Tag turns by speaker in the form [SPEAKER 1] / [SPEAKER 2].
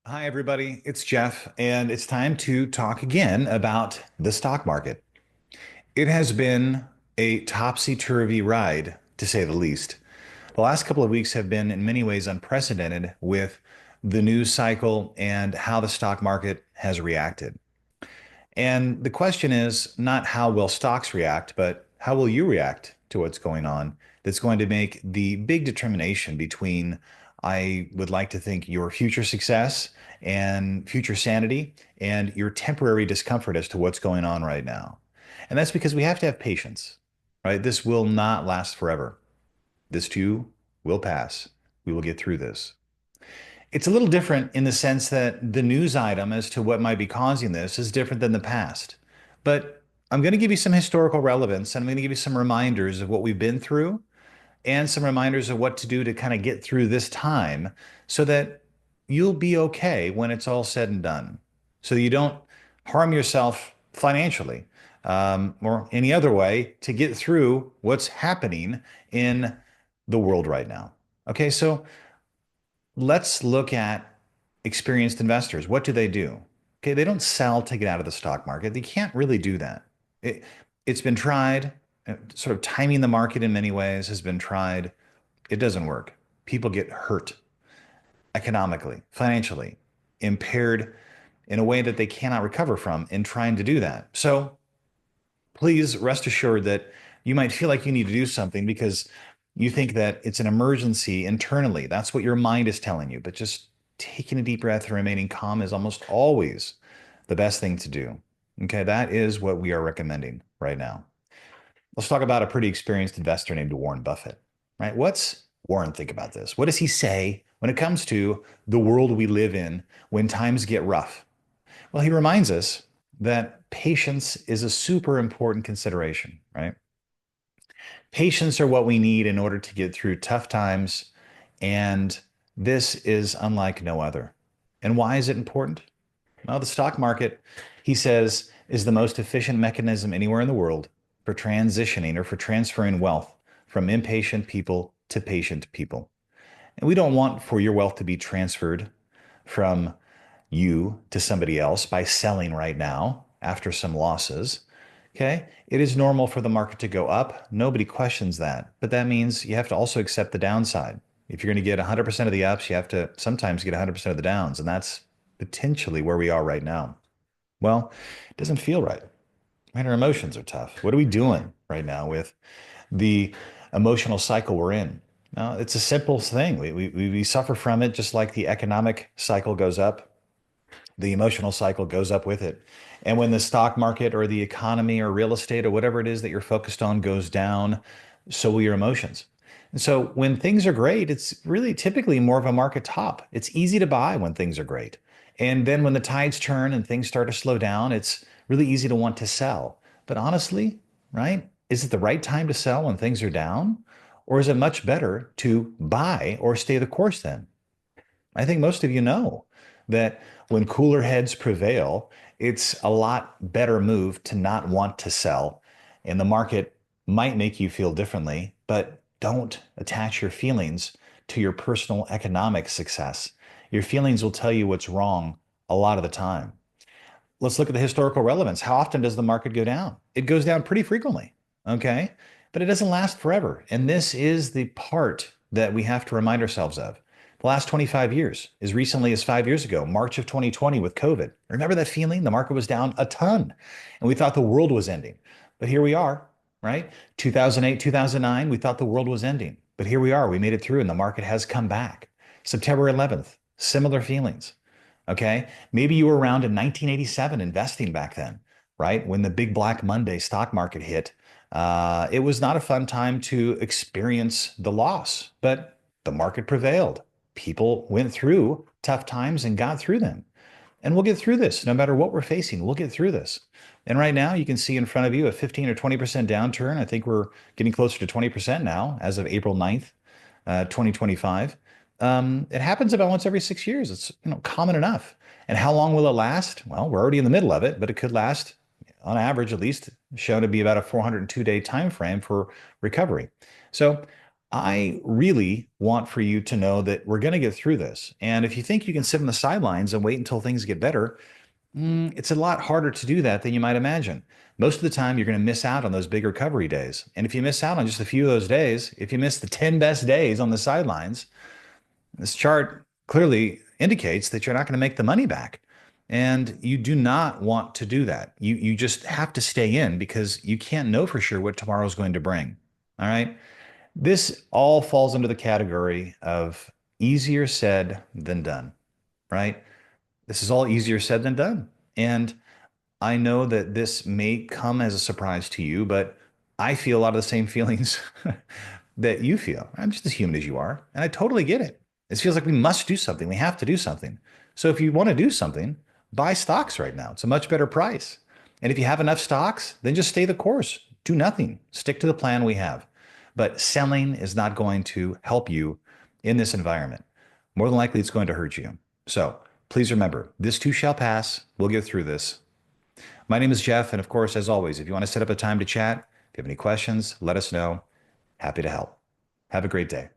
[SPEAKER 1] Hi, everybody. It's Jeff, and it's time to talk again about the stock market. It has been a topsy-turvy ride, to say the least. The last couple of weeks have been, in many ways, unprecedented with the news cycle and how the stock market has reacted. And the question is not how will stocks react, but how will you react to what's going on that's going to make the big determination between, I would like to think, your future success and future sanity and your temporary discomfort as to what's going on right now. And that's because we have to have patience, right? This will not last forever. This too will pass. We will get through this. It's a little different in the sense that the news item as to what might be causing this is different than the past. But I'm going to give you some historical relevance and I'm going to give you some reminders of what we've been through and some reminders of what to do to kind of get through this time so that you'll be okay when it's all said and done. So you don't harm yourself financially or any other way to get through what's happening in the world right now. Okay, so let's look at experienced investors. What do they do? Okay, they don't sell to get out of the stock market. They can't really do that. It, it's been tried. Sort of timing the market in many ways has been tried. It doesn't work. People get hurt economically, financially, impaired in a way that they cannot recover from in trying to do that. So please rest assured that you might feel like you need to do something because you think that it's an emergency internally. That's what your mind is telling you. But just taking a deep breath and remaining calm is almost always the best thing to do. Okay, that is what we are recommending right now. Let's talk about a pretty experienced investor named Warren Buffett, right? What's Warren think about this? What does he say when it comes to the world we live in when times get rough? Well, he reminds us that patience is a super important consideration, right? Patience are what we need in order to get through tough times, and this is unlike no other. And why is it important? Well, the stock market, he says, is the most efficient mechanism anywhere in the world for transitioning or for transferring wealth from impatient people to patient people. And we don't want for your wealth to be transferred from you to somebody else by selling right now after some losses. Okay. It is normal for the market to go up. Nobody questions that. But that means you have to also accept the downside. If you're going to get 100% of the ups, you have to sometimes get 100% of the downs. And that's potentially where we are right now. Well, it doesn't feel right. Man, our emotions are tough. What are we doing right now with the emotional cycle we're in? Now, it's a simple thing. We suffer from it just like the economic cycle goes up, the emotional cycle goes up with it. And when the stock market or the economy or real estate or whatever it is that you're focused on goes down, so will your emotions. And so when things are great, it's really typically more of a market top. It's easy to buy when things are great. And then when the tides turn and things start to slow down, it's really easy to want to sell. But honestly, right? Is it the right time to sell when things are down? Or is it much better to buy or stay the course then? I think most of you know that when cooler heads prevail, it's a lot better move to not want to sell. And the market might make you feel differently, but don't attach your feelings to your personal economic success. Your feelings will tell you what's wrong a lot of the time. Let's look at the historical relevance. How often does the market go down? It goes down pretty frequently, okay? But it doesn't last forever. And this is the part that we have to remind ourselves of. The last 25 years, as recently as 5 years ago, March of 2020 with COVID. Remember that feeling? The market was down a ton and we thought the world was ending. But here we are, right? 2008, 2009, we thought the world was ending. But here we are. We made it through and the market has come back. September 11th, similar feelings. Okay. Maybe you were around in 1987 investing back then, right? When the big Black Monday stock market hit. It was not a fun time to experience the loss, but the market prevailed. People went through tough times and got through them. And we'll get through this no matter what we're facing. We'll get through this. And right now, you can see in front of you a 15 or 20% downturn. I think we're getting closer to 20% now as of April 9th, 2025. It happens about once every 6 years. It's common enough. And how long will it last? Well, we're already in the middle of it, but it could last, on average, at least shown to be about a 402-day time frame for recovery. So I really want for you to know that we're going to get through this. And if you think you can sit on the sidelines and wait until things get better, it's a lot harder to do that than you might imagine. Most of the time, you're going to miss out on those big recovery days. And if you miss out on just a few of those days, if you miss the 10 best days on the sidelines, this chart clearly indicates that you're not going to make the money back. And you do not want to do that. You just have to stay in because you can't know for sure what tomorrow is going to bring. All right. This all falls under the category of easier said than done, right? This is all easier said than done. And I know that this may come as a surprise to you, but I feel a lot of the same feelings that you feel. I'm just as human as you are, and I totally get it. It feels like we must do something. We have to do something. So if you want to do something, buy stocks right now. It's a much better price. And if you have enough stocks, then just stay the course. Do nothing. Stick to the plan we have. But selling is not going to help you in this environment. More than likely, it's going to hurt you. So please remember, this too shall pass. We'll get through this. My name is Jeff. And of course, as always, if you want to set up a time to chat, if you have any questions, let us know. Happy to help. Have a great day.